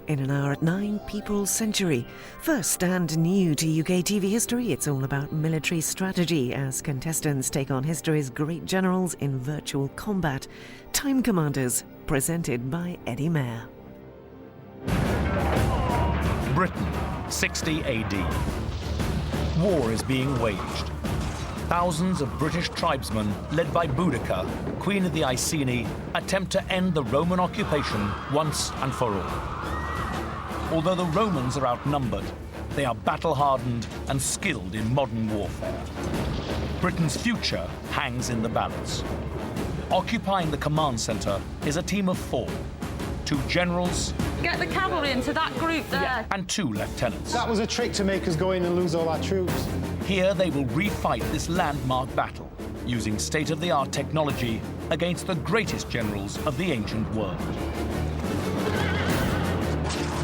In an hour at 9, People's Century. First and new to UK TV history, it's all about military strategy as contestants take on history's great generals in virtual combat. Time Commanders, presented by Eddie Mayer. Britain, 60 AD. War is being waged. Thousands of British tribesmen, led by Boudicca, Queen of the Iceni, attempt to end the Roman occupation once and for all. Although the Romans are outnumbered, they are battle-hardened and skilled in modern warfare. Britain's future hangs in the balance. Occupying the command centre is a team of 4. 2 generals. Get the cavalry into that group there. Yeah, and 2 lieutenants. That was a trick to make us go in and lose all our troops. Here they will refight this landmark battle, using state-of-the-art technology against the greatest generals of the ancient world.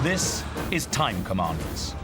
This is Time Commanders.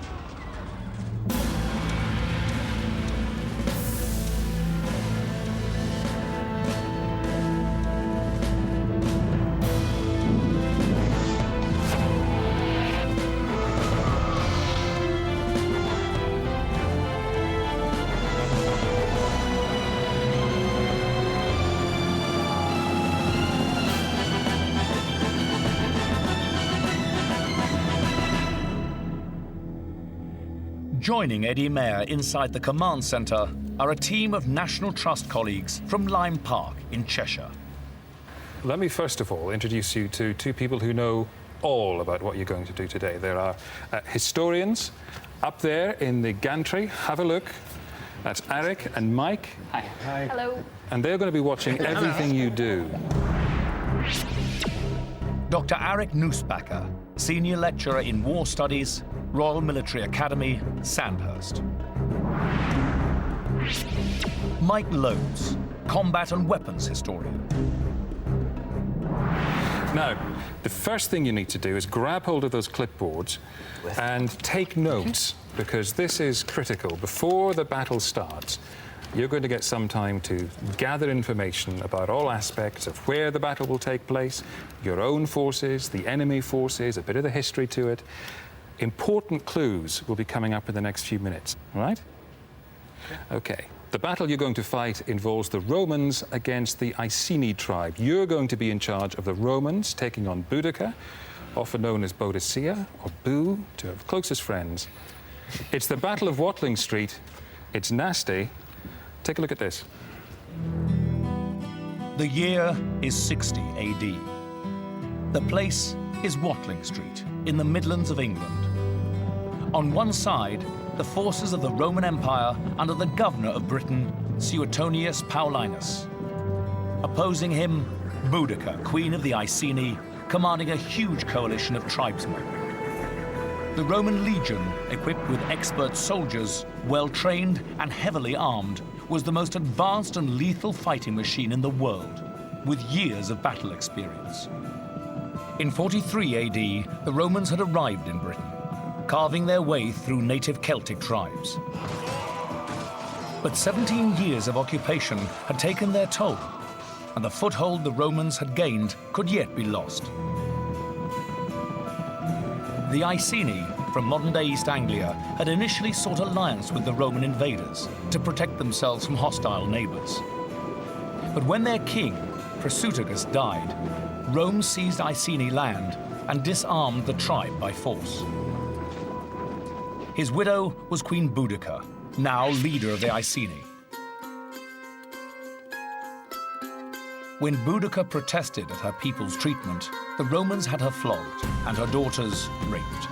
Joining Eddie Mayer inside the command centre are a team of National Trust colleagues from Lyme Park in Cheshire. Let me first of all introduce you to 2 people who know all about what you're going to do today. There are historians up there in the gantry. Have a look. That's Eric and Mike. Hi. Hi. Hello. And they're going to be watching everything you do. Dr. Eric Nussbacher, Senior Lecturer in War Studies, Royal Military Academy, Sandhurst. Mike Lowe's, Combat and Weapons Historian. Now, the first thing you need to do is grab hold of those clipboards and take notes, because this is critical. Before the battle starts, you're going to get some time to gather information about all aspects of where the battle will take place, your own forces, the enemy forces, a bit of the history to it. Important clues will be coming up in the next few minutes, all right? Okay. The battle you're going to fight involves the Romans against the Iceni tribe. You're going to be in charge of the Romans taking on Boudicca, often known as Boudicca or Boo to our closest friends. It's the Battle of Watling Street. It's nasty. Take a look at this. The year is 60 AD. The place is Watling Street in the Midlands of England. On one side, the forces of the Roman Empire under the governor of Britain, Suetonius Paulinus. Opposing him, Boudicca, Queen of the Iceni, commanding a huge coalition of tribesmen. The Roman legion, equipped with expert soldiers, well-trained and heavily armed, was the most advanced and lethal fighting machine in the world, with years of battle experience. In 43 AD, the Romans had arrived in Britain, carving their way through native Celtic tribes. But 17 years of occupation had taken their toll, and the foothold the Romans had gained could yet be lost. The Iceni, from modern-day East Anglia, had initially sought alliance with the Roman invaders to protect themselves from hostile neighbors. But when their king, Prasutagus, died, Rome seized Iceni land and disarmed the tribe by force. His widow was Queen Boudicca, now leader of the Iceni. When Boudicca protested at her people's treatment, the Romans had her flogged and her daughters raped.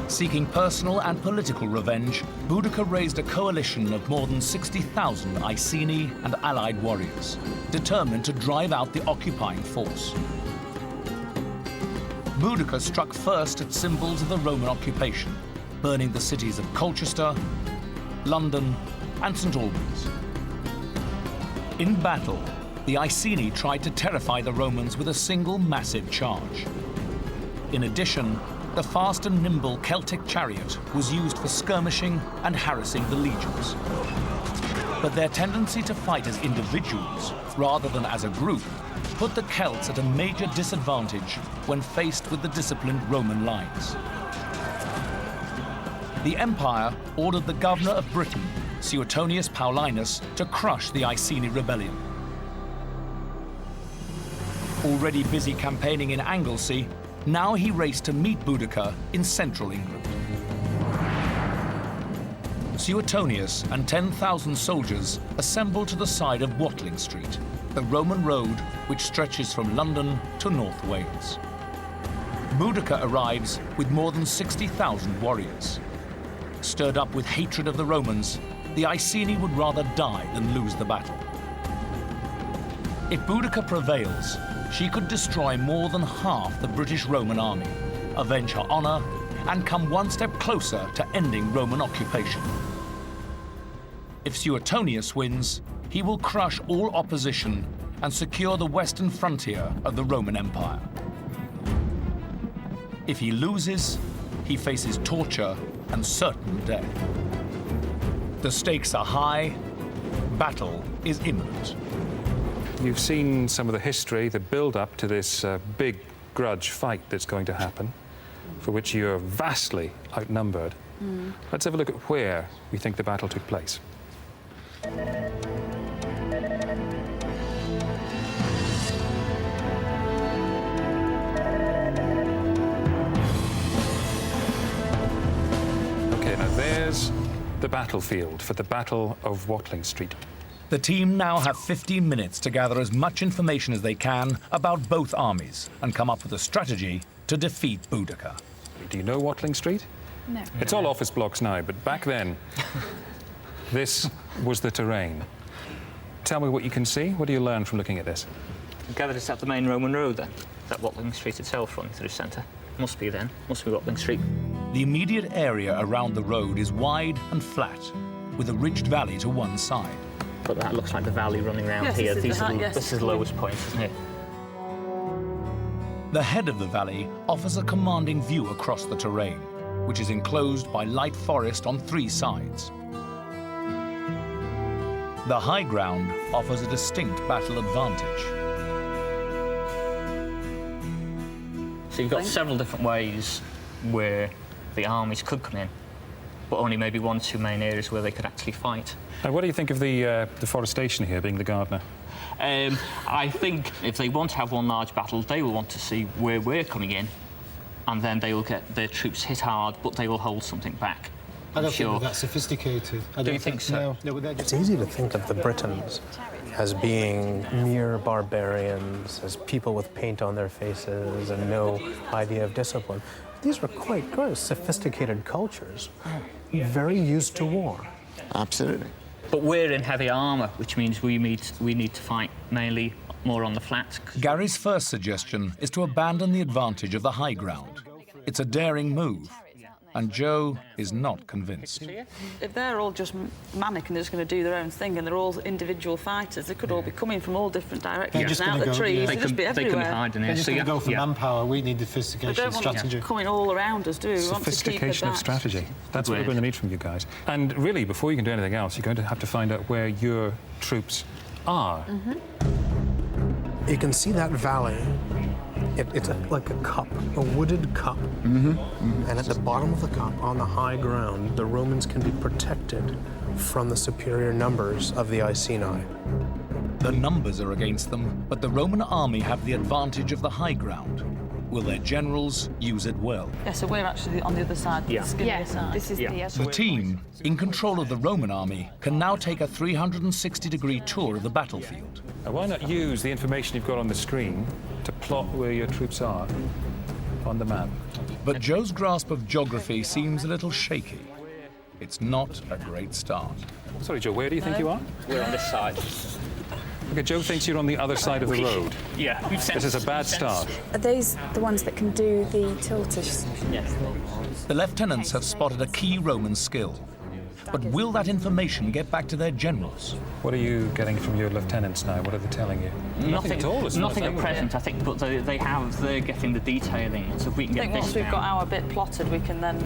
Seeking personal and political revenge, Boudicca raised a coalition of more than 60,000 Iceni and allied warriors, determined to drive out the occupying force. Boudicca struck first at symbols of the Roman occupation, burning the cities of Colchester, London, and St. Albans. In battle, the Iceni tried to terrify the Romans with a single massive charge. In addition, the fast and nimble Celtic chariot was used for skirmishing and harassing the legions. But their tendency to fight as individuals rather than as a group put the Celts at a major disadvantage when faced with the disciplined Roman lines. The Empire ordered the governor of Britain, Suetonius Paulinus, to crush the Iceni rebellion. Already busy campaigning in Anglesey, now he raced to meet Boudicca in central England. Suetonius and 10,000 soldiers assembled to the side of Watling Street, the Roman road which stretches from London to North Wales. Boudicca arrives with more than 60,000 warriors. Stirred up with hatred of the Romans, the Iceni would rather die than lose the battle. If Boudicca prevails, she could destroy more than half the British Roman army, avenge her honor, and come one step closer to ending Roman occupation. If Suetonius wins, he will crush all opposition and secure the western frontier of the Roman Empire. If he loses, he faces torture and certain death. The stakes are high, battle is imminent. You've seen some of the history, the build-up to this big grudge fight that's going to happen, for which you're vastly outnumbered. Let's have a look at where we think the battle took place. Okay, now there's the battlefield for the Battle of Watling Street. The team now have 15 minutes to gather as much information as they can about both armies and come up with a strategy to defeat Boudicca. Do you know Watling Street? No. It's all office blocks now, but back then, this was the terrain. Tell me what you can see. What do you learn from looking at this? I gather it's up the main Roman road then, that Watling Street itself running through the centre. Must be then, must be Watling Street. The immediate area around the road is wide and flat, with a ridged valley to one side. But that looks like the valley running around Yes, here. this This is the lowest point, isn't it? The head of the valley offers a commanding view across the terrain, which is enclosed by light forest on 3 sides. The high ground offers a distinct battle advantage. So you've got several different ways where the armies could come in, but only maybe 1 or 2 main areas where they could actually fight. Now, what do you think of the deforestation here, being the gardener? I think if they want to have one large battle, they will want to see where we're coming in, and then they will get their troops hit hard, but they will hold something back. I don't think they're that sophisticated. Do you think so? No, they're just... It's easy to think of the Britons as being mere barbarians, as people with paint on their faces and no idea of discipline. These were quite good, sophisticated cultures, very used to war. Absolutely. But we're in heavy armour, which means we need to fight mainly more on the flats. Gary's first suggestion is to abandon the advantage of the high ground. It's a daring move, and Joe is not convinced. If they're all just manic and they're just going to do their own thing and they're all individual fighters, they could all be coming from all different directions just out gonna the go- trees, yeah. they'd just be They can everywhere. hide in They're here. just So going to go for yeah. manpower. We need They sophistication, don't want strategy. them coming all around us, do we? We want to keep it Sophistication of back. strategy. That's what we're Great. going to need from you guys. And really, before you can do anything else, you're going to have to find out where your troops are. You can see that valley. It's like a cup, a wooded cup. And at the bottom of the cup, on the high ground, the Romans can be protected from the superior numbers of the Iceni. The numbers are against them, but the Roman army have the advantage of the high ground. Will their generals use it well? Yeah, so we're actually on the other side, Yeah. the skinnier side. This is The team, in control of the Roman army, can now take a 360-degree tour of the battlefield. Now, why not use the information you've got on the screen to plot where your troops are on the map? But Joe's grasp of geography seems a little shaky. It's not a great start. Sorry, Joe, where do you think you are? We're on this side. Okay, Joe thinks you're on the other side of the road. Yeah, we've This is a bad start. Are those the ones that can do the tilters? Yes. The lieutenants have spotted a key Roman skill. But will that information get back to their generals? What are you getting from your lieutenants now? What are they telling you? Nothing at all. As far as Nothing I'm at aware. present, I think, but they're getting the detailing. So if we can I get think this once we've down. got our bit plotted, we can then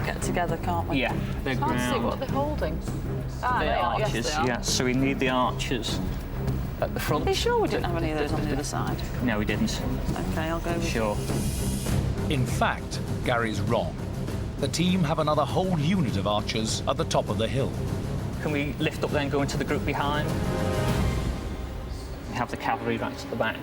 get together, can't we? Yeah, they're Can't see ground. what they're holding. They're archers, yes, they are. yeah. So we need the archers at the front. Are you sure we didn't have any of those on the other side? No, we didn't. OK, I'll go with Sure. In fact, Gary's wrong. The team have another whole unit of archers at the top of the hill. Can we lift up then, go into the group behind? We have the cavalry right at the back.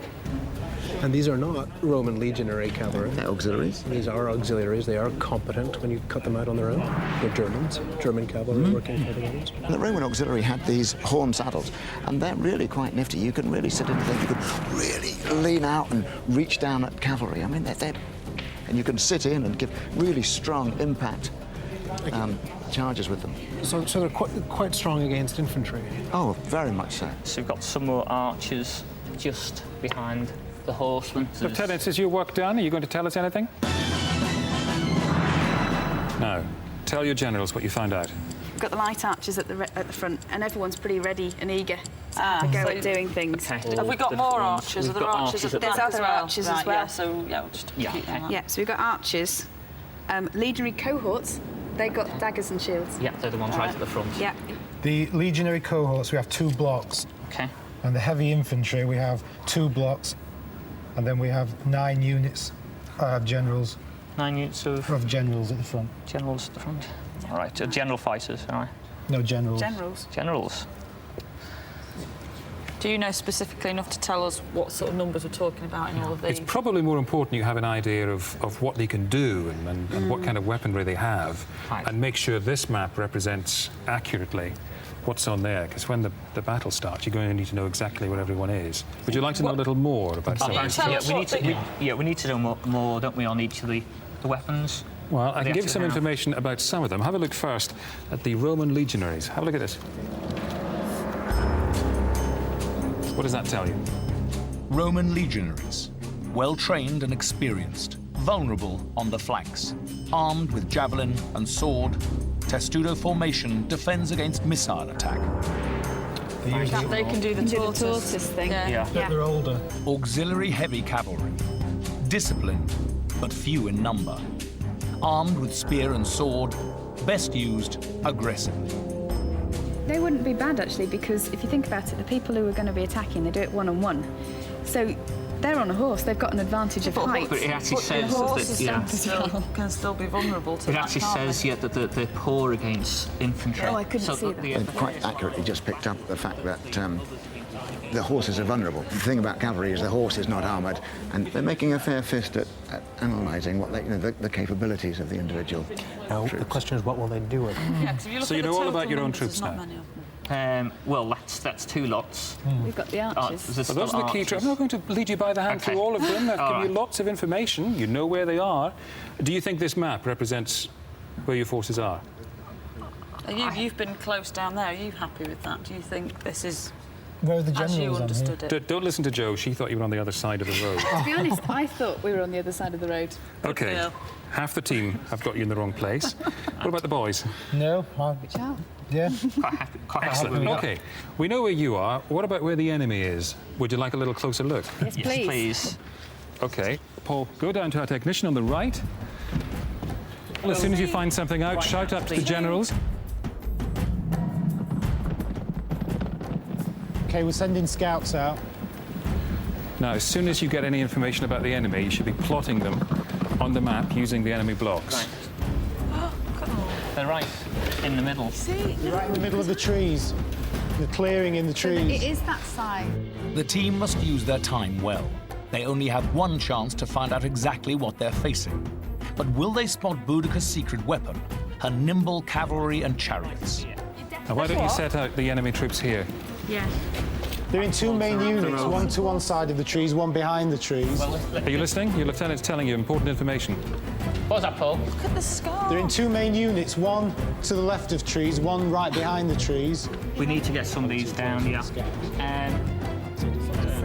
And these are not Roman legionary cavalry. They're auxiliaries. These are auxiliaries. They are competent when you cut them out on their own. They're Germans, German cavalry working for the Romans. The Roman auxiliary had these horn saddles, and they're really quite nifty. You can really sit into them. You can really lean out and reach down at cavalry. I mean, they're and you can sit in and give really strong impact charges with them. So they're quite strong against infantry. Oh, very much so. So we've got some more archers just behind the horsemen. Lieutenant, is your work done? Are you going to tell us anything? No. Tell your generals what you found out. We've got the light archers at the front, and everyone's pretty ready and eager to go at doing things. Okay. Have we got more archers? Are We've there got archers at the There's back other as well? archers as Right, well. Yeah, so, yeah, we'll just Yeah, keep them okay. on. Yeah, so we've got archers, legionary cohorts. They've got daggers and shields. Yeah, they're the ones right at the front. Yeah. The legionary cohorts, we have 2 blocks. Okay. And the heavy infantry, we have 2 blocks. And then we have 9 units generals 9 units of generals at the front. generals at the front. All right, general fighters, all right. No, generals. Generals. Generals. Do you know specifically enough to tell us what sort of numbers we're talking about in all of these? It's probably more important you have an idea of what they can do and what kind of weaponry they have, Right. and make sure this map represents accurately what's on there, because when the battle starts, you're going to need to know exactly what everyone is. Would you like to know a little more about some of these? tell Yeah, us we what need to. they- We need to know more, don't we, on each of the weapons? Well, I They can give you actually some have. information about some of them. Have a look first at the Roman legionaries. Have a look at this. What does that tell you? Roman legionaries, well-trained and experienced, vulnerable on the flanks, armed with javelin and sword, testudo formation defends against missile attack. They can do the tortoise thing. Yeah. They're older. Auxiliary heavy cavalry, disciplined but few in number, armed with spear and sword, best used aggressively. They wouldn't be bad, actually, because if you think about it, the people who are going to be attacking, they do it one-on-one. So they're on a horse, they've got an advantage of height. But it actually says horses that, can still be vulnerable to it that, actually can't says they? that they're poor against infantry. Oh, I couldn't see that. They've quite accurately just picked up the fact that the horses are vulnerable. The thing about cavalry is the horse is not armoured, and they're making a fair fist at analysing what they, the capabilities of the individual. Now, the troops. question is, what will they do with it? Yeah, 'cause if you look So at you the know all total about your own numbers, troops there's not now? many of them. Well, that's 2 lots. We've got the archers. There's Well, those still are the key archers. troops. I'm not going to lead you by the hand Okay. through all of them. I've All given you right. lots of information. You know where they are. Do you think this map represents where your forces are? You've been close down there. Are you happy with that? Do you think this is Where are the as you generals on here? understood it? Don't listen to Jo. She thought you were on the other side of the road. To be honest, I thought we were on the other side of the road. OK. deal. Half the team have got you in the wrong place. What about the boys? No, Ciao. yeah. Quite happy with Excellent. that. OK. We know where you are. What about where the enemy is? Would you like a little closer look? Yes, Yes, please. please. OK. Paul, go down to our technician on the right. Well, as soon as you find something out, shout up to the generals. OK, we're sending scouts out. Now, as soon as you get any information about the enemy, you should be plotting them on the map using the enemy blocks. Right. They're right in the middle. Right in the middle of the trees. The clearing in the It trees. is that side. The team must use their time well. They only have one chance to find out exactly what they're facing. But will they spot Boudicca's secret weapon, her nimble cavalry and chariots? Now, why don't you set out the enemy troops here? Yeah. They're in 2 main units, one to one side of the trees, one behind the trees. Are you listening? Your lieutenant's telling you important information. What was that, Paul? Look at the scar. They're in 2 main units, one to the left of trees, one right behind the trees. We need to get some of these down, yeah.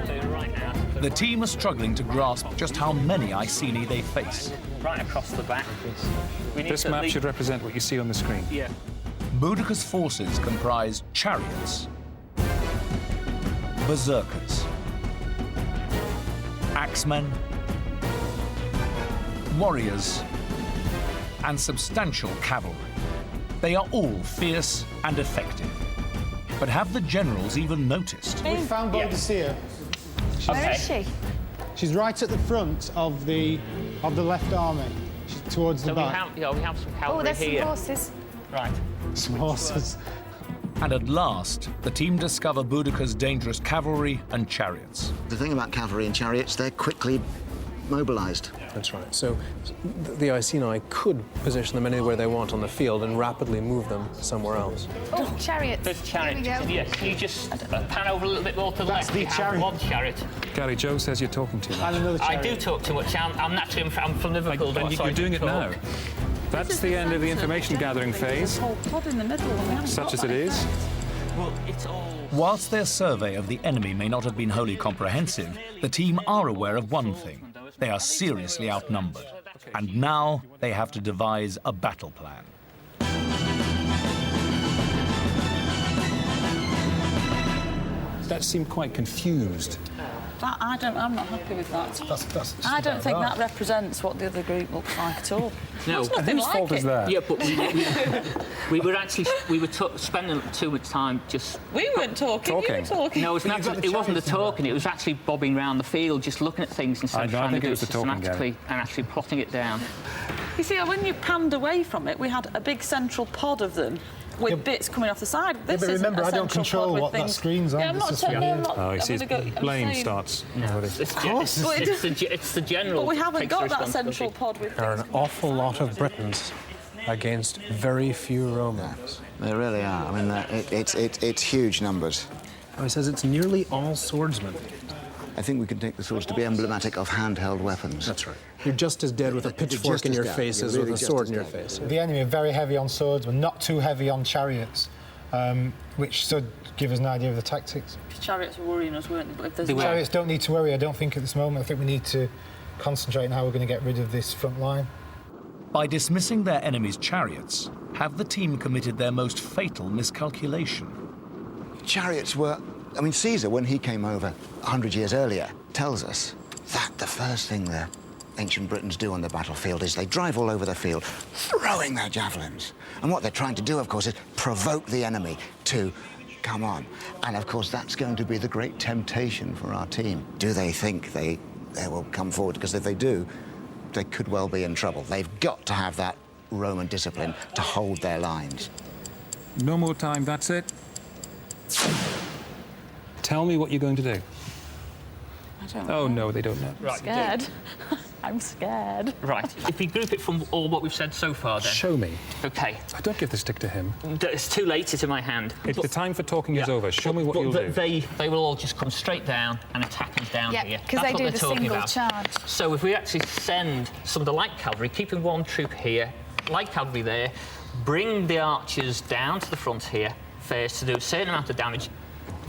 They're right now. The team are struggling to grasp just how many Iceni they face. Right across the back. We need This to map lead- should represent what you see on the screen. Yeah. Boudicca's forces comprise chariots, berserkers, axemen, warriors, and substantial cavalry. They are all fierce and effective. But have the generals even noticed? We found Boudicca. Where is she? She's right at the front of the left army. She's towards the So back. we have some cavalry Oh, there's some here. horses. Right. Some horses. And at last, the team discover Boudicca's dangerous cavalry and chariots. The thing about cavalry and chariots, they're quickly mobilised. That's right. So the Iceni could position them anywhere they want on the field and rapidly move them somewhere else. Oh, chariots. There's chariots. Here we go. Yes, can you just pan over a little bit more to the That's left? the We have chariot. one chariot. Gary, Joe says you're talking too And much. another I chariot. do talk too much. I'm from Liverpool. And so I you're do doing it now. talk. That's the end of the information gathering phase, There's a whole pod in the middle. And we haven't such got as it that is. Well, it's all... Whilst their survey of the enemy may not have been wholly comprehensive, the team are aware of one thing. They are seriously outnumbered. And now they have to devise a battle plan. That seemed quite confused. I'm not happy with that. That's I don't think right. that represents what the other group looks like at all. No. It's nothing Whose like fault it. is that? Yeah, but we were spending too much time just... We weren't talking. You were talking. No, it wasn't the chariots in talking. It was actually bobbing around the field, just looking at things instead of I trying think to it do was the talking, Gary. and actually plotting it down. You see, when you panned away from it, we had a big central pod of them with bits coming off the side. This but isn't remember, a I don't central control pod with what that things. screen's on. Yeah, I'm This not is saying. from I'm here. not. Oh, you see, I'm gonna go, blame I'm saying, starts. It's the general. But we haven't takes got the that central responsibility. pod with There are things an coming awful lot of Britons against very few Romans. They really are. I mean, it's huge numbers. Oh, he says it's nearly all swordsmen. I think we can take the swords to be emblematic of handheld weapons. That's right. You're just as dead with a pitchfork in your face as with a sword in your face. The enemy are very heavy on swordsmen, not too heavy on chariots, which should give us an idea of the tactics. Chariots were worrying us, weren't they? But if there's They were. Chariots don't need to worry, I don't think, at this moment. I think we need to concentrate on how we're going to get rid of this front line. By dismissing their enemy's chariots, have the team committed their most fatal miscalculation? Chariots were... I mean, Caesar, when he came over 100 years earlier, tells us that the first thing the ancient Britons do on the battlefield is they drive all over the field, throwing their javelins. And what they're trying to do, of course, is provoke the enemy to come on. And, of course, that's going to be the great temptation for our team. Do they think they will come forward? Because if they do, they could well be in trouble. They've got to have that Roman discipline to hold their lines. No more time, that's it. Tell me what you're going to do. I don't Oh, no, they don't know. Right, scared. I'm scared. Right. If we group it from all what we've said so far, then. Show me. Okay. Oh, don't give the stick to him. It's too late. It's in my hand. If the time for talking is over, show me what But you'll do. They will all just come straight down and attack us down Yeah, here. because That's they what do they're the talking single about. charge. So if we actually send some of the light cavalry, keeping one troop here, light cavalry there, bring the archers down to the front here first to do a certain amount of damage,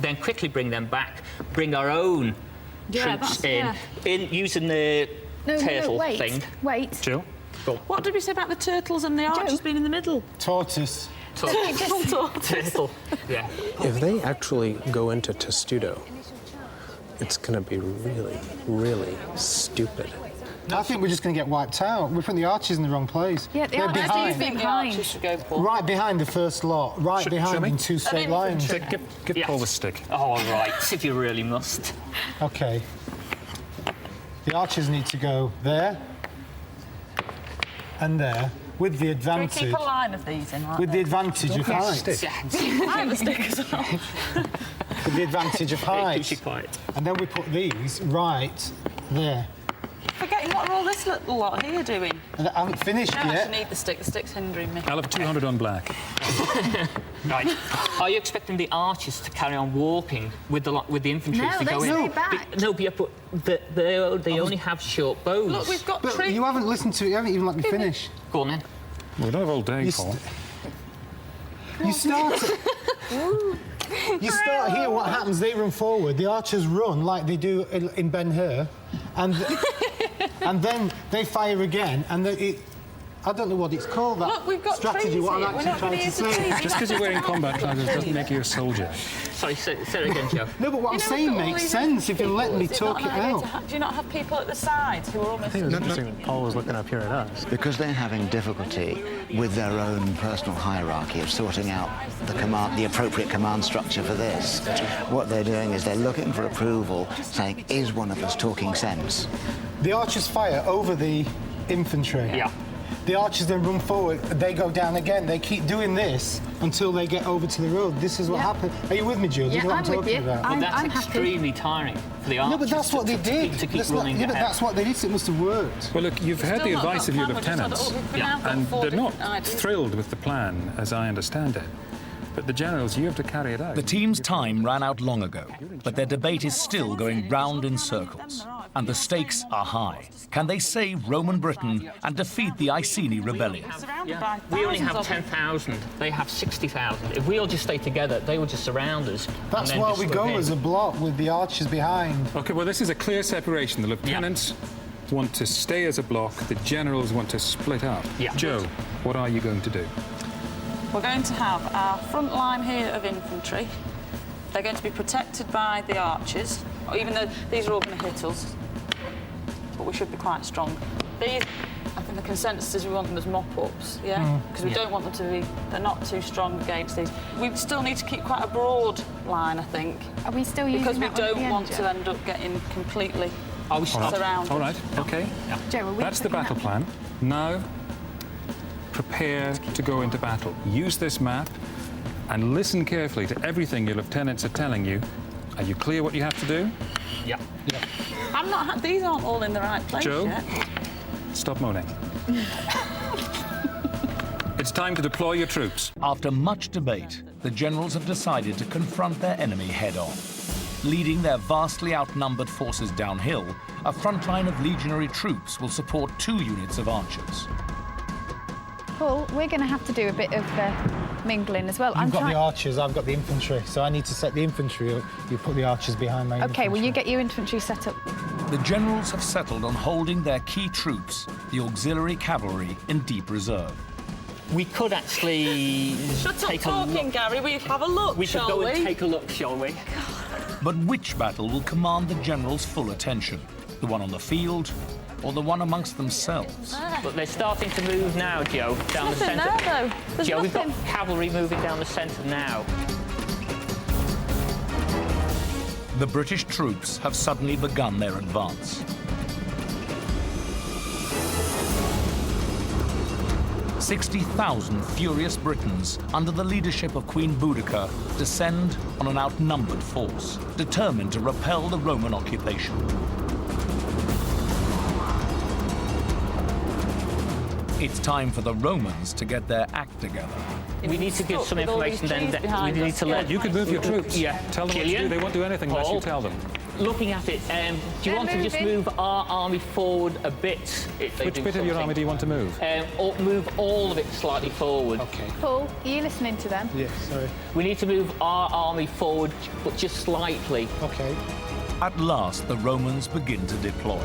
then quickly bring them back, bring our own troops in using the turtle wait. thing. Wait. Jill? What did we say about the turtles and the archers being in the middle? Tortoise. Turtle. Yeah. If they actually go into Testudo, it's going to be really, really stupid. I think we're just going to get wiped out. We're putting the archers in the wrong place. Yeah, the They're archers behind. do The behind. archers should go for. Right behind the first lot, right behind me? in two straight lines. Give Yes. Paul the stick. Oh, all right, if you really must. Okay. The archers need to go there and there with the Can we advantage. keep a line of these in like With the this? advantage of height. Stick. I have a stick as well. With the advantage of Keep height. you quiet. And then we put these right there. Forgetting what are all this little lot here doing? And I haven't finished I actually yet. need the stick. The stick's hindering me. I'll have 200 on black. Right. Are you expecting the archers to carry on walking with the infantry No, as they they go stay in? back. But they only have short bows. Look, we've got But troops. you haven't listened to it. You haven't even let me finish. Go on then. We don't have all day, You Paul. You start. You start here. What happens? They run forward. The archers run like they do in Ben Hur, and and then they fire again, and I don't know what it's called, that Look, we've got strategy, trees what here. I'm We're actually not going trying to to use the say. trees. Just because you're wearing combat trousers doesn't make you a soldier. Sorry, say it again, Joe. No, but what I'm saying makes sense if you let me talk it out. Do you not have people at the sides who are almost... I think it was interesting that Paul was looking up here at us. Because they're having difficulty with their own personal hierarchy of sorting out the appropriate command structure for this. What they're doing is they're looking for approval, saying, is one of us talking sense? The archers fire over the infantry. Yeah. The archers then run forward, they go down again. They keep doing this until they get over to the road. This is what happened. Are you with me, Jules? Yeah, This is what I'm I'm with talking you. about. But that's I'm happy. extremely tiring for the archers. No, but that's what they did. To keep running but ahead. that's what they did, so it must have worked. Well, look, you've heard the Still not advice got of your plan, we've just had lieutenants, all- we've now got and 4 they're not different ideas. thrilled with the plan, as I understand it. But the generals, you have to carry it out. The team's time ran out long ago, but their debate is still going round in circles. And the stakes are high. Can they save Roman Britain and defeat the Iceni rebellion? Surrounded by We only thousands have of them. 10,000. They have 60,000. If we all just stay together, they will just surround us. That's and then why just we slip go in. as a block with the archers behind. OK, well, this is a clear separation. The lieutenants want to stay as a block. The generals want to split up. Yeah. Joe, what are you going to do? We're going to have our front line here of infantry. They're going to be protected by the archers, even though these are all going to hit us. But we should be quite strong. These, I think the consensus is we want them as mop-ups, yeah? Because we don't want them to be... They're not too strong against these. We still need to keep quite a broad line, I think. Are we still using Because we that one at the don't want end, to Joe? end up getting completely Are we stopped? surrounded. All right, OK. Joe, are we That's the putting battle that- plan. Now, prepare to go into battle. Use this map and listen carefully to everything your lieutenants are telling you. Are you clear what you have to do? Yeah. I'm not... These aren't all in the right place Joe? yet. Stop moaning. It's time to deploy your troops. After much debate, the generals have decided to confront their enemy head-on. Leading their vastly outnumbered forces downhill, a front line of legionary troops will support 2 units of archers. Paul, we're going to have to do a bit of mingling as well. You've got trying... the archers, I've got the infantry, so I need to set the infantry up. You put the archers behind my infantry. OK, well, you get your infantry set up. The generals have settled on holding their key troops, the auxiliary cavalry, in deep reserve. We could actually Shut up take a talking, look. Gary. We have a look, We could shall go we? and take a look, shall we? But which battle will command the generals' full attention? The one on the field, or the one amongst themselves? But they're starting to move now, Joe, down the Nothing centre. there, though. There's Joe, we've got nothing. cavalry moving down the centre now. The British troops have suddenly begun their advance. 60,000 furious Britons, under the leadership of Queen Boudicca, descend on an outnumbered force, determined to repel the Roman occupation. It's time for the Romans to get their act together. We need to give some With all these information then. trees behind We need us. to let You could move your troops. Yeah. Tell them what to Gillian, do. They won't do anything unless you Paul, tell them. Looking at it, do you want to just moving. move our army forward a bit? If they Which do bit of your something? army do you want to move? Or move all of it slightly forward. OK. Paul, are you listening to them? Yes, sorry. We need to move our army forward, but just slightly. OK. At last, the Romans begin to deploy.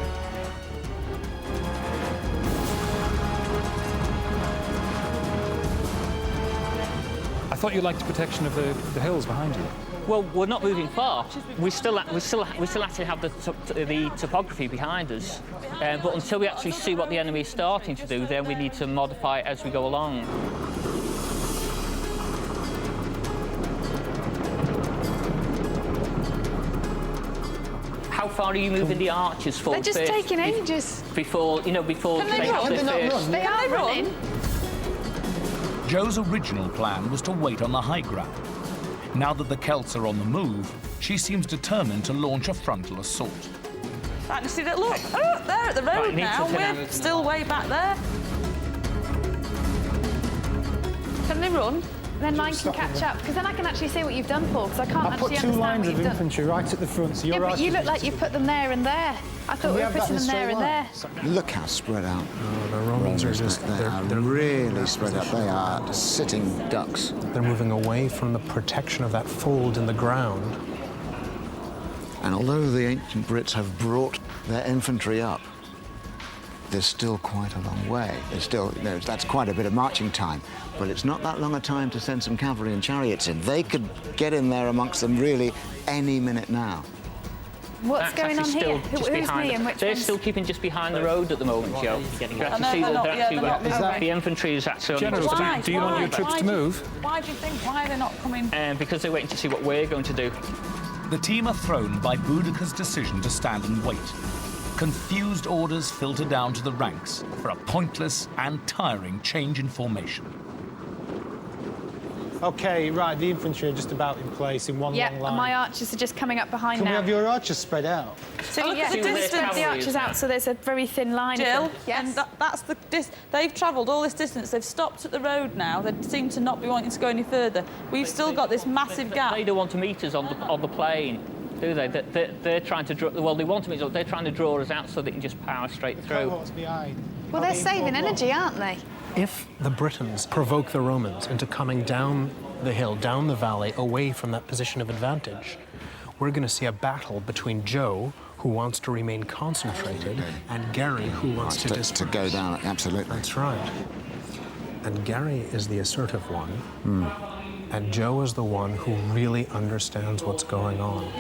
I thought you liked the protection of the hills behind you. Well, we're not moving far. We still actually have the topography behind us. But until we actually see what the enemy is starting to do, then we need to modify it as we go along. How far are you moving the archers forward? They're just first taking ages. Before Can they have run? their Can they not first. run? They are they run? running. Joe's original plan was to wait on the high ground. Now that the Celts are on the move, she seems determined to launch a frontal assault. Right, you see that? Look, oh, they're at the road Right, need now. to turn We're out. still way back there. Can they run? Then mine can catch up, because then I can actually see what you've done, Paul, because I can't I put actually 2 understand lines what of you've done. infantry right at the front, so your Yeah, but archers you look are like you put them there and there. I thought Can we we were have that putting in them a there and straight there. line? Look how spread out. The Romans are just, They are really spread out. They are sitting ducks. they're moving away from the protection of that fold in the ground. And although the ancient Brits have brought their infantry up, there's still quite a long way. There's still, you know, that's quite a bit of marching time, but it's not that long a time to send some cavalry and chariots in. They could get in there amongst them really any minute now. What's going on here? Who's me and which They're one's... still keeping just behind the road at the moment, Joe. You can I know, see they're that not- they're yeah, actually they're not moving. the infantry is actually on the General, do you want your troops to move? Why do you think? Why are they not coming? because they're waiting to see what we're going to do. The team are thrown by Boudicca's decision to stand and wait. Confused orders filter down to the ranks for a pointless and tiring change in formation. OK, right, the infantry are just about in place in one Yeah, long line. and my archers are just coming up behind Can now. we have your archers spread out? So look yeah, at the just distance. spread the archers out so there's a very thin line Jill, of them. Yes. and that's the they've travelled all this distance. They've stopped at the road now. They seem to not be wanting to go any further. We've still got this massive gap. They don't want to meet us on the plain, do they? They're trying to draw. Well, they want to meet us. They're trying to draw us out so they can just power straight through. What's behind? Well, they're saving energy, aren't they? If the Britons provoke the Romans into coming down the hill, down the valley, away from that position of advantage, we're going to see a battle between Joe, who wants to remain concentrated, and Gary, who wants to disperse. To go down, absolutely. That's right. And Gary is the assertive one, and Joe is the one who really understands what's going on.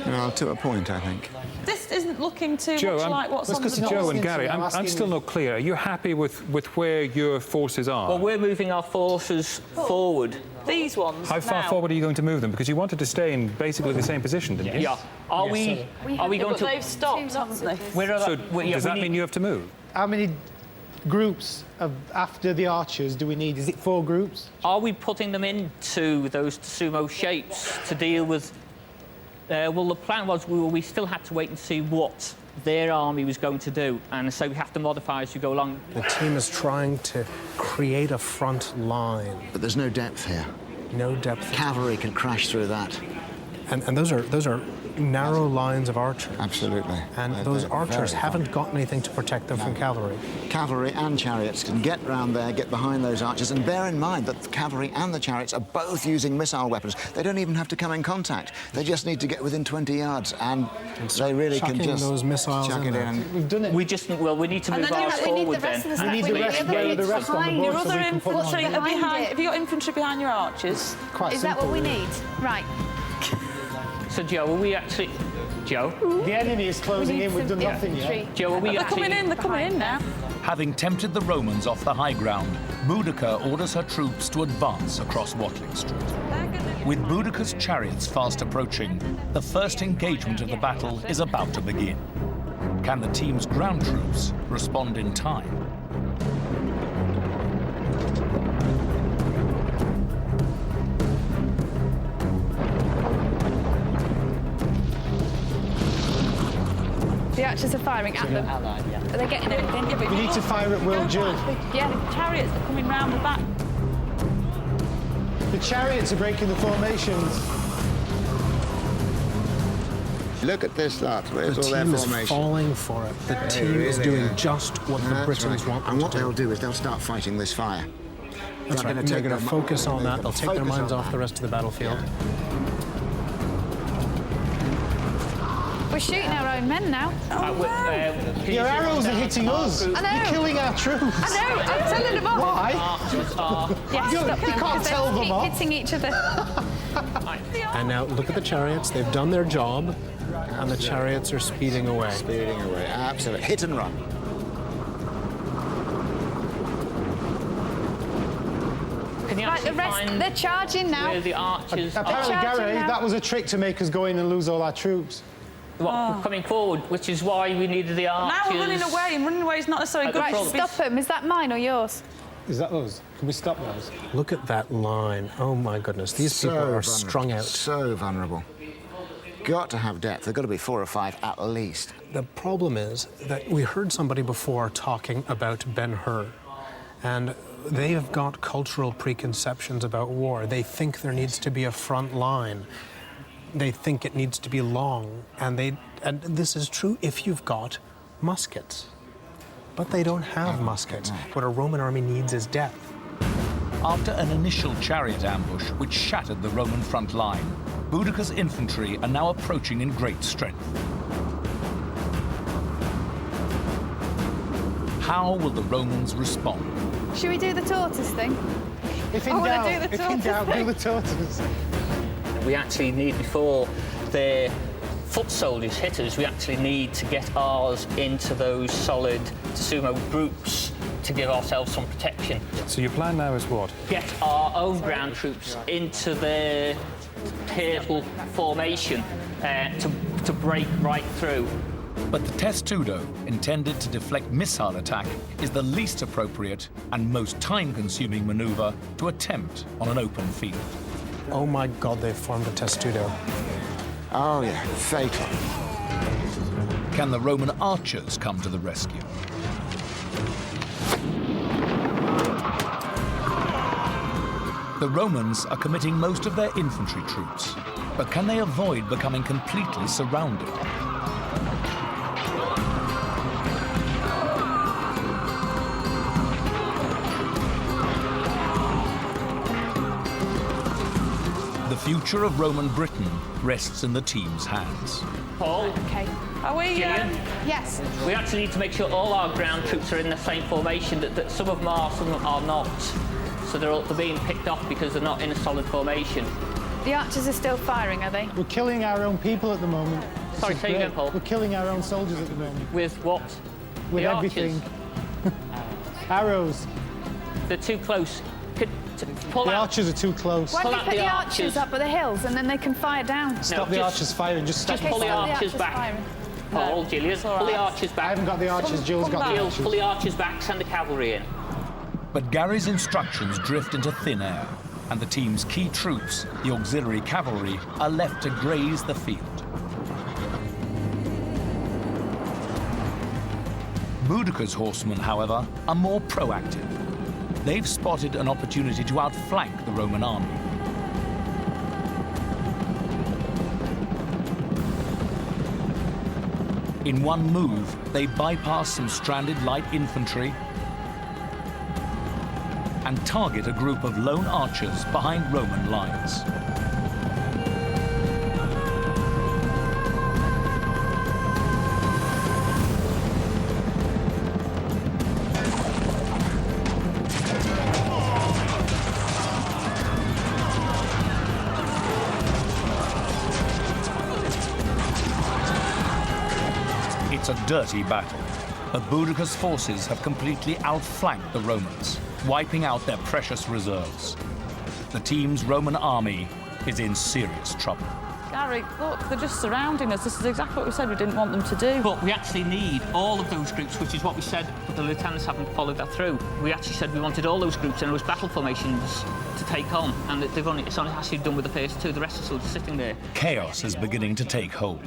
Well, to a point, I think. This isn't looking too Joe, much like what's on the Joe Joe box. and Gary, I'm still not clear. Are you happy with where your forces are? Well, we're moving our forces forward. These ones. How far now. forward are you going to move them? Because you wanted to stay in basically the same position, didn't you? Yeah. Are we going But to? they've stopped, haven't they? So does that mean you have to move? How many groups of after the archers do we need? Is it 4 groups? Are we putting them into those sumo shapes to deal with? Well, the plan was we still had to wait and see what their army was going to do, and so we have to modify as you go along. The team is trying to create a front line. But there's no depth here. No depth. Cavalry can crash through that. And those are narrow lines of archers. Absolutely. And They're those very archers haven't fine. got anything to protect them from cavalry. Cavalry and chariots can get round there, get behind those archers, and bear in mind that the cavalry and the chariots are both using missile weapons. They don't even have to come in contact. They just need to get within 20 yards, and they really can chucking just those missiles chuck in it there. in. We've done it. We need to And move then ours we need the forward rest then. of the and We need We the need rest, the the rest on the behind. board Your so other we can put them infantry on. are Behind behind. it. Have you got infantry behind your archers? Quite Is that what we need? Right. So, Joe, are we actually? Joe, The enemy is closing We in. need We've done some nothing yet. infantry. Joe, are we They're actually? coming in. They're coming in now. Having tempted the Romans off the high ground, Boudicca orders her troops to advance across Watling Street. With Boudicca's chariots fast approaching, the first engagement of the battle is about to begin. Can the team's ground troops respond in time? The archers are firing at them. Are they getting anything? We need to fire at will, Jill. Yeah, the chariots are coming round the back. The chariots are breaking the formations. Look at this lot. Where's The all their team is formation? falling for it. The team is doing just what the That's Britons right. want them And what to they'll do. do is they'll start fighting this fire. That's right. And they're going to focus on that. They'll take their minds off the rest of the battlefield. We're shooting our own men now. Your arrows are hitting us. I know. You're killing our troops. I know. I'm telling them off. Why? Yes, You stop them, can't 'cause they tell them keep off. hitting each other. And now look at the chariots. They've done their job, and the chariots are speeding away. Speeding away, absolutely. Hit and run. Can you Right, the actually rest, find they're charging now. where the archers Apparently, are? Gary, now. that was a trick to make us go in and lose all our troops. coming forward, which is why we needed the archers. Now we're running away, and running away is not necessarily good. Right, for us. stop them. Is that mine or yours? Is that us? Can we stop those? Look at that line. Oh, my goodness. These people are vulnerable. strung out. So vulnerable. Got to have depth. There've got to be 4 or 5 at least. The problem is that we heard somebody before talking about Ben-Hur, and they have got cultural preconceptions about war. They think there needs to be a front line. They think it needs to be long, and this is true if you've got muskets. But they don't have muskets. What a Roman army needs is depth. After an initial chariot ambush which shattered the Roman front line, Boudicca's infantry are now approaching in great strength. how will the Romans respond? Should we do the tortoise thing? If in I wanna doubt, do the if in tortoise doubt, do thing. the tortoise. We actually need, before their foot soldiers hit us, we actually need to get ours into those solid sumo groups to give ourselves some protection. So your plan now is what? Get our own ground troops into their careful formation to break right through. But the testudo, intended to deflect missile attack, is the least appropriate and most time-consuming maneuver to attempt on an open field. Oh my God, they've formed a testudo. Oh, yeah, fatal. Can the Roman archers come to the rescue? The Romans are committing most of their infantry troops, but can they avoid becoming completely surrounded? The future of Roman Britain rests in the team's hands. Paul, Okay. Are we... Gillian, Yes. we actually need to make sure all our ground troops are in the same formation, that some of them are, some of them are not. So they're being picked off because they're not in a solid formation. The archers are still firing, are they? We're killing our own people at the moment. This Sorry, is say again, great. Paul. We're killing our own soldiers at the moment. With what? With The everything. archers. Arrows. They're too close. Pull The out. archers are too close. Why Pull don't out you put the the archers. archers up at the hills and then they can fire down? Stop the just- archers firing. Just stop just them pull the firing. archers back. firing. Paul, Gillian, pull the archers I back. haven't got the archers. Jill's got the Gil, archers. pull the archers back, send the cavalry in. But Gary's instructions drift into thin air, and the team's key troops, the auxiliary cavalry, are left to graze the field. Boudicca's horsemen, however, are more proactive. They've spotted an opportunity to outflank the Roman army. In one move, they bypass some stranded light infantry and target a group of lone archers behind Roman lines. It's a dirty battle, but Boudicca's forces have completely outflanked the Romans, wiping out their precious reserves. The team's Roman army is in serious trouble. Gary, look, they're just surrounding us. This is exactly what we said we didn't want them to do. But we actually need all of those groups, which is what we said, but the lieutenants haven't followed that through. We actually said we wanted all those groups and those battle formations to take on, and it's only actually done with the first two. The rest are still just sitting there. Chaos is beginning to take hold.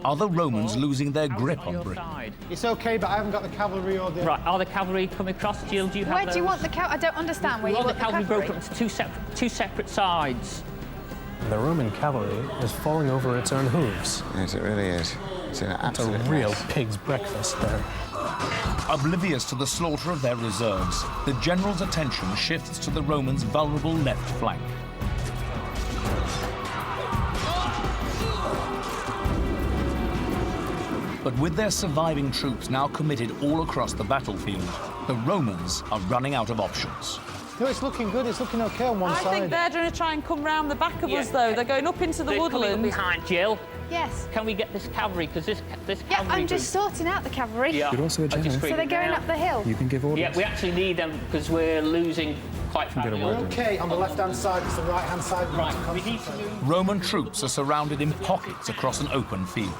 Are the Romans losing their grip on Britain? It's okay, but I haven't got the cavalry or the... Right, are the cavalry coming across? Jill, do you have Where do you those? want the cavalry? I don't understand where We you want want the cavalry cavalry. broken into two separate sides. The Roman cavalry is falling over its own hooves. Yes, it really is. It's an It's a absolute real mess. pig's breakfast there. Oblivious to the slaughter of their reserves, the general's attention shifts to the Romans' vulnerable left flank. But with their surviving troops now committed all across the battlefield, the Romans are running out of options. No, it's looking good. It's looking okay on one I side. think they're going to try and come round the back of Yeah. us, though. They're going up into the They're coming woodland. behind Jill. Yes. Can we get this cavalry? Because this Yeah, cavalry I'm just sorting out the cavalry. group, You're also a are just general. So they're creeping going down. up the hill. You can give orders. Yeah, we actually need them because we're losing quite get a badly. word in. Okay, on the left-hand side, it's the right-hand side. Right, we need to move. Roman troops are surrounded in pockets across an open field,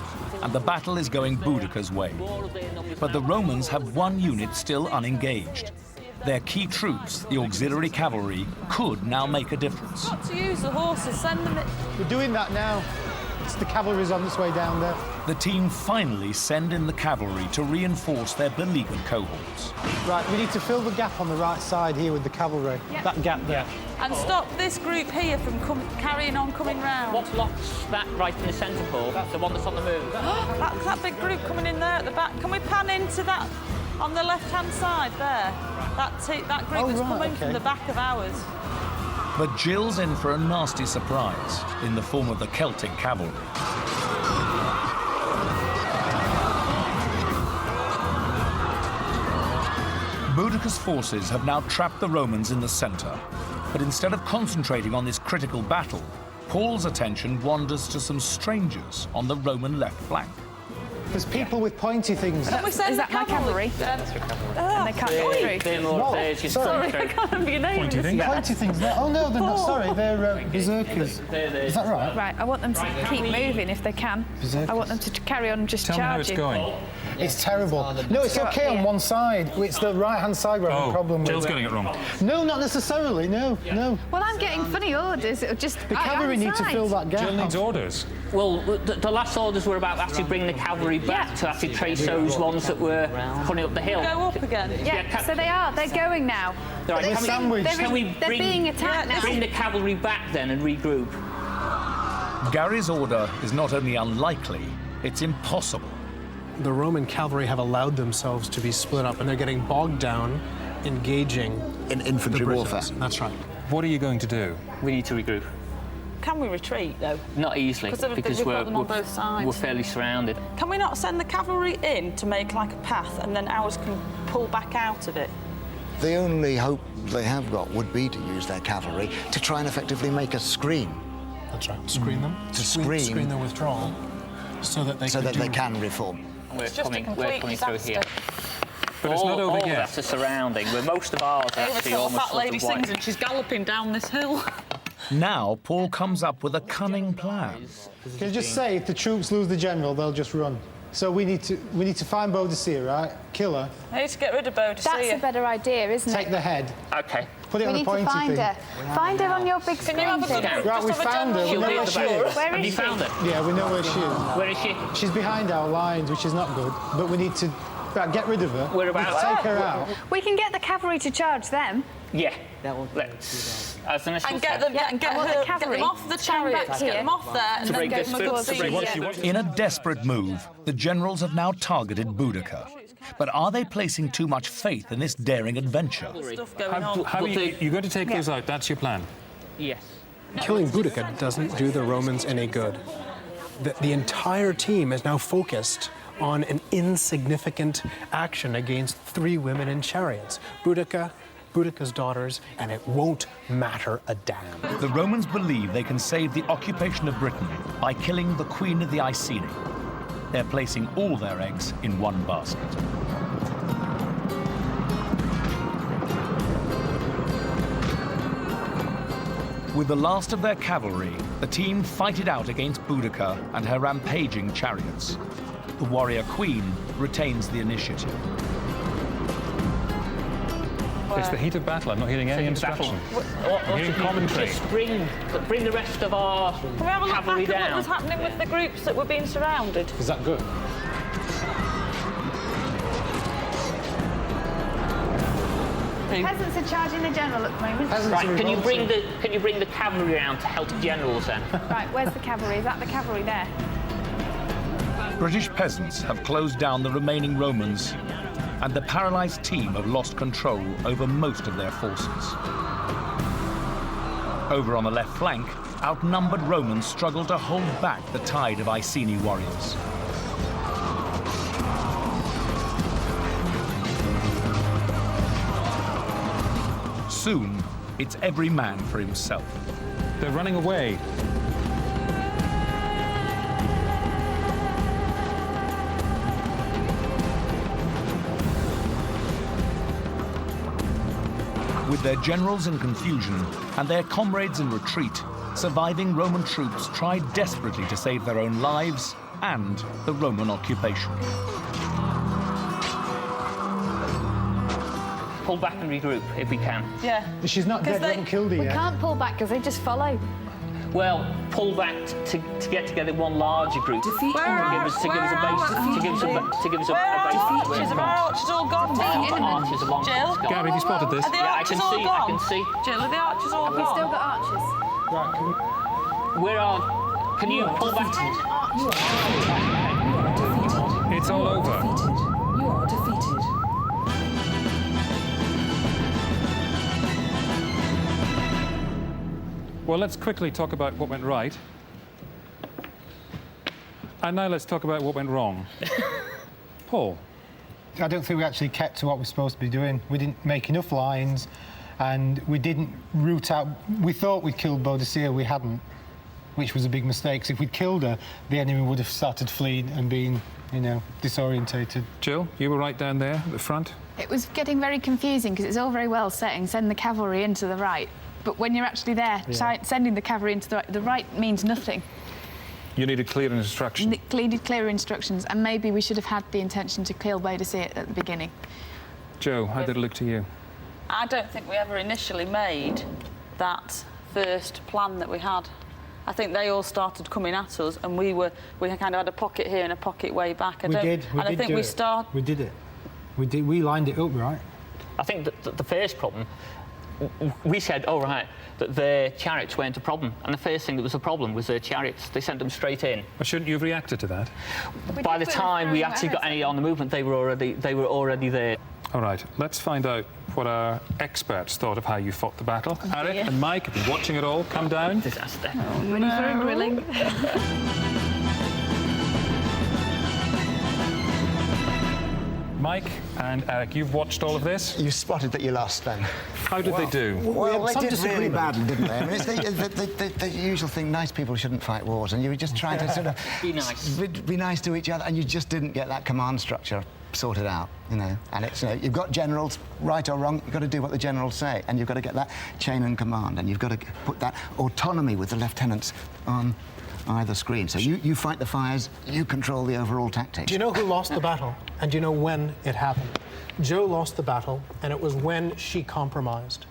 and the battle is going Boudicca's way. But the Romans have one unit still unengaged. Their key troops, the auxiliary cavalry, could now make a difference. Not to use the horses, send them... We're doing that now. It's the cavalry's on its way down there. The team finally send in the cavalry to reinforce their beleaguered cohorts. Right, we need to fill the gap on the right side here with the cavalry. Yep. That gap there. And stop this group here from carrying on coming round. What blocks that right in the centre, Paul? The one that's on the move. that big group coming in there at the back. Can we pan into that on the left-hand side there? That group that's right, coming okay. from the back of ours. But Jill's in for a nasty surprise in the form of the Celtic cavalry. Boudicca's forces have now trapped the Romans in the centre. But instead of concentrating on this critical battle, Paul's attention wanders to some strangers on the Roman left flank. There's people with pointy things. Is that my cavalry? That's your cavalry. And they can't get through. They're more there's your Sorry. strength. I can't remember your name. Pointy thing. Pointy things. Oh no, they're not. Sorry, they're berserkers. Is that right? Right, I want them to keep moving if they can. Berserkers. I want them to carry on and just Tell me how it's charging. going. It's terrible. No, it's Go okay up on here. one side. It's the right-hand side where I have a problem with. Jill's getting it wrong. No, not necessarily. No, no. Well, I'm getting funny orders. It'll just The cavalry need to fill that gap. Jill needs orders. Well, the last orders were about actually bringing the cavalry back to actually trace those ones that were coming up the hill. Go up again. Yeah, so they are. They're going now. Right, They're sandwiched. Can we They're bring, being attacked now. bring the cavalry back then and regroup? Gary's order is not only unlikely, it's impossible. The Roman cavalry have allowed themselves to be split up, and they're getting bogged down engaging In the infantry Britons. warfare. That's right. What are you going to do? We need to regroup. Can we retreat, though? Not easily, 'Cause we've because got them on both sides. we're fairly surrounded. Can we not send the cavalry in to make like a path and then ours can pull back out of it? The only hope they have got would be to use their cavalry to try and effectively make a screen That's right. Screen them. To screen. their withdrawal, so that they so can that they do- can reform. We're It's just a coming complete through disaster. here. But it's not over all yet. that's a surrounding, where most of ours are Over actually till the almost fat sort lady of white. sings and she's galloping down this hill. Now Paul comes up with a cunning plan. Can you just say if the troops lose the general, they'll just run? So we need to find Boudicca, right? Kill her, I need to get rid of Boudicca. That's a better idea, isn't take it? the head, Okay. put it We on a need to pointy find thing. her. Find her on your big Can you have a screen good thing. look? Right, Just we have a found her. general We know She'll be where at the she back. is. Where Have is you she? found her? Yeah, we know where she is. Where is she? She's behind our lines, which is not good. But we need to get rid of her. Whereabouts? Take her out. We can get the cavalry to charge them. Yeah. Let's. As an initial And get step. them, and get, I want her, the get cavalry them off the stand back chariots, here. get them off there, and then break get this them a bit. good So scene. In a desperate move, the generals have now targeted Boudicca. But are they placing too much faith in this daring adventure? Stuff going on. How are you're going to take those out? That's your plan. Yes. Killing Boudicca doesn't do the Romans any good. The entire team is now focused on an insignificant action against 3 women in chariots. Boudicca's daughters, and it won't matter a damn. The Romans believe they can save the occupation of Britain by killing the Queen of the Iceni. They're placing all their eggs in one basket. With the last of their cavalry, the team fight it out against Boudicca and her rampaging chariots. The warrior queen retains the initiative. It's the heat of battle. I'm not hearing any instruction. I'm hearing commentary. Just bring the rest of our Can we have a look cavalry back at what down. was happening with the groups that were being surrounded? Is that good? Peasants are charging the general at the moment. Right, can you bring the cavalry around to help the generals then? Right, where's the cavalry? Is that the cavalry there? British peasants have closed down the remaining Romans, and the paralyzed team have lost control over most of their forces. Over on the left flank, outnumbered Romans struggle to hold back the tide of Iceni warriors. Soon, it's every man for himself. They're running away. With their generals in confusion and their comrades in retreat, surviving Roman troops try desperately to save their own lives and the Roman occupation. Pull back and regroup if we can. Yeah. She's not dead. We haven't killed her We yet. can't pull back because they just follow. Well, pull back to get together one larger group. To give us a base. To give us a base. Archers, are our archers all gone now? Archers along. Jill? Gary, have you spotted this? Are the Yeah, I archers can all see. I gone? can see. Jill, are the archers all We've still gone? got archers. Right, can we... Where are? Can you pull back? It's all over. You are defeated. Well, let's quickly talk about what went right. And now let's talk about what went wrong. Paul, I don't think we actually kept to what we're supposed to be doing. We didn't make enough lines, and we didn't root out. We thought we'd killed Boudicca, we hadn't, which was a big mistake. 'Cause if we'd killed her, the enemy would have started fleeing and been, you know, disorientated. Jill, you were right down there at the front. It was getting very confusing because it's all very well saying send the cavalry into the right, but when you're actually there, sending the cavalry into the right means nothing. You needed clear instructions. Needed clear instructions, and maybe we should have had the intention to kill Boudicca at the beginning. Joe, how did it look to you? I don't think we ever initially made that first plan that we had. I think they all started coming at us, and we kind of had a pocket here and a pocket way back. We did it. We lined it up, right? I think that the first problem, we said, oh, right, that their chariots weren't a problem. And the first thing that was a problem was their chariots. They sent them straight in. But shouldn't you have reacted to that? By the time we actually got any on the movement, they were already there. All right, let's find out what our experts thought of how you fought the battle. Eric and Mike have been watching it all. Come down. Disaster. Ready for a grilling. Mike and Eric, you've watched all of this. You spotted that you lost then. How did they do? Well, they did really badly, didn't they? I mean, it's the usual thing, nice people shouldn't fight wars, and you were just trying to sort of... Be nice. Be nice to each other, and you just didn't get that command structure sorted out, you know. And it's, you know, you've got generals, right or wrong, you've got to do what the generals say, and you've got to get that chain and command, and you've got to put that autonomy with the lieutenants on either screen. So you fight the fires, you control the overall tactics. Do you know who lost the battle? And do you know when it happened? Jo lost the battle, and it was when she compromised.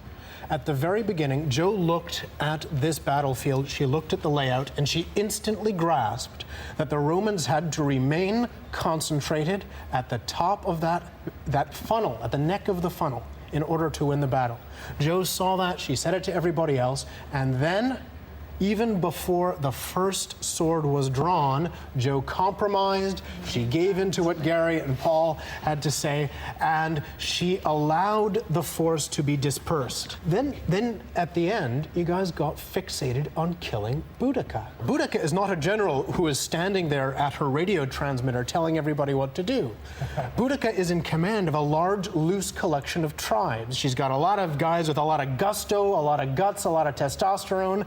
At the very beginning, Jo looked at this battlefield, she looked at the layout, and she instantly grasped that the Romans had to remain concentrated at the top of that funnel, at the neck of the funnel, in order to win the battle. Jo saw that, she said it to everybody else, and then, even before the first sword was drawn, Jo compromised, she gave in to what Gary and Paul had to say, and she allowed the force to be dispersed. Then at the end, you guys got fixated on killing Boudicca. Boudicca is not a general who is standing there at her radio transmitter telling everybody what to do. Boudicca is in command of a large, loose collection of tribes. She's got a lot of guys with a lot of gusto, a lot of guts, a lot of testosterone,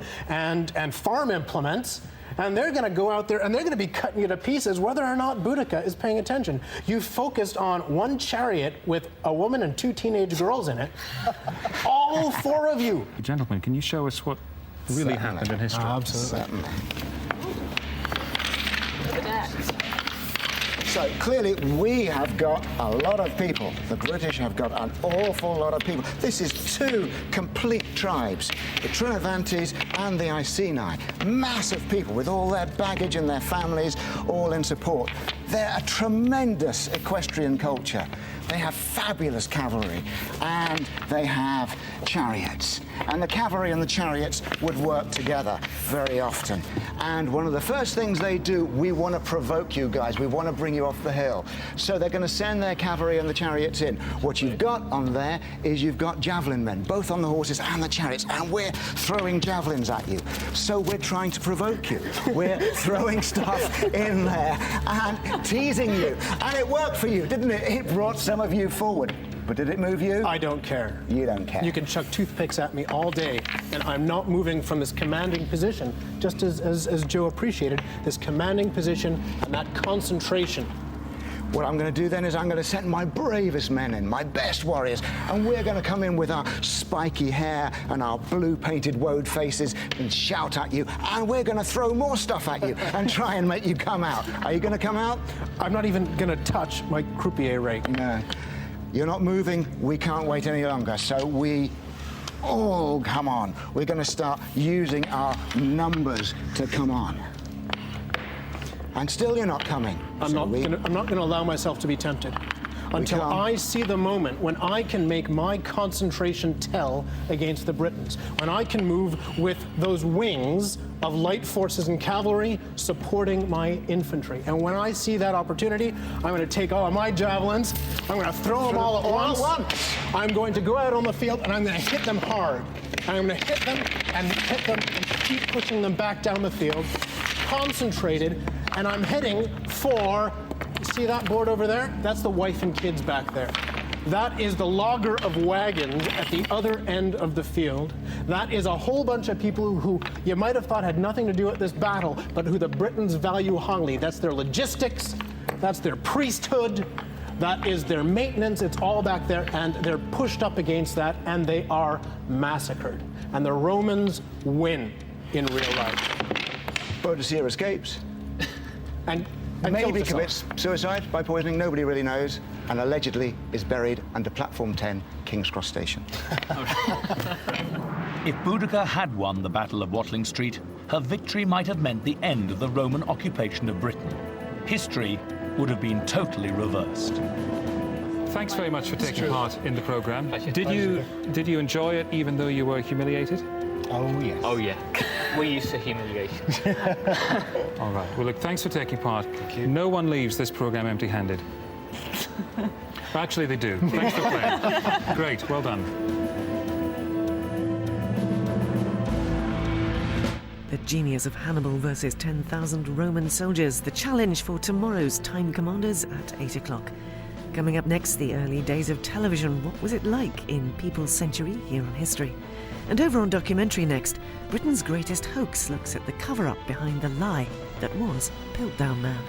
and farm implements, and they're going to go out there and they're going to be cutting you to pieces whether or not Boudicca is paying attention. You focused on one chariot with a woman and 2 teenage girls in it. All 4 of you. Gentlemen, can you show us what really happened in history? Absolutely. So clearly we have got a lot of people. The British have got an awful lot of people. This is 2 complete tribes, the Trinovantes and the Iceni. Massive people with all their baggage and their families all in support. They're a tremendous equestrian culture. They have fabulous cavalry and they have chariots. And the cavalry and the chariots would work together very often. And one of the first things they do, we want to provoke you guys. We want to bring you off the hill. So they're going to send their cavalry and the chariots in. What you've got on there is you've got javelin men, both on the horses and the chariots, and we're throwing javelins at you. So we're trying to provoke you. We're throwing stuff in there and teasing you. And it worked for you, didn't it? It brought some of you forward. But did it move you? I don't care. You don't care. You can chuck toothpicks at me all day, and I'm not moving from this commanding position, just as Jo appreciated, this commanding position and that concentration. What I'm going to do then is I'm going to send my bravest men in, my best warriors, and we're going to come in with our spiky hair and our blue-painted woad faces and shout at you, and we're going to throw more stuff at you and try and make you come out. Are you going to come out? I'm not even going to touch my croupier rake. No. You're not moving. We can't wait any longer. So we all come on. We're going to start using our numbers to come on. And still you're not coming. I'm not going to allow myself to be tempted until I see the moment when I can make my concentration tell against the Britons, when I can move with those wings of light forces and cavalry supporting my infantry. And when I see that opportunity, I'm going to take all of my javelins, I'm going to throw them all at once. I'm going to go out on the field and I'm going to hit them hard. And I'm going to hit them and keep pushing them back down the field, concentrated, and I'm heading for See that board over there? That's the wife and kids back there. That is the logger of wagons at the other end of the field. That is a whole bunch of people who you might have thought had nothing to do with this battle, but who the Britons value highly. That's their logistics, that's their priesthood, that is their maintenance. It's all back there, and they're pushed up against that, and they are massacred. And the Romans win in real life. Boudicca escapes. And Maybe commits suicide by poisoning, nobody really knows, and allegedly is buried under platform 10, King's Cross Station. If Boudicca had won the Battle of Watling Street, her victory might have meant the end of the Roman occupation of Britain. History would have been totally reversed. Thanks very much for taking part in the programme. Did you enjoy it even though you were humiliated? Oh, yes. Oh, yeah. We're used to humiliation. All right. Well, look, thanks for taking part. No one leaves this programme empty-handed. Actually, they do. Thanks for playing. Great. Well done. The genius of Hannibal versus 10,000 Roman soldiers, the challenge for tomorrow's Time Commanders at 8 o'clock. Coming up next, the early days of television. What was it like in People's Century here on History? And over on Documentary next, Britain's greatest hoax looks at the cover-up behind the lie that was Piltdown Man.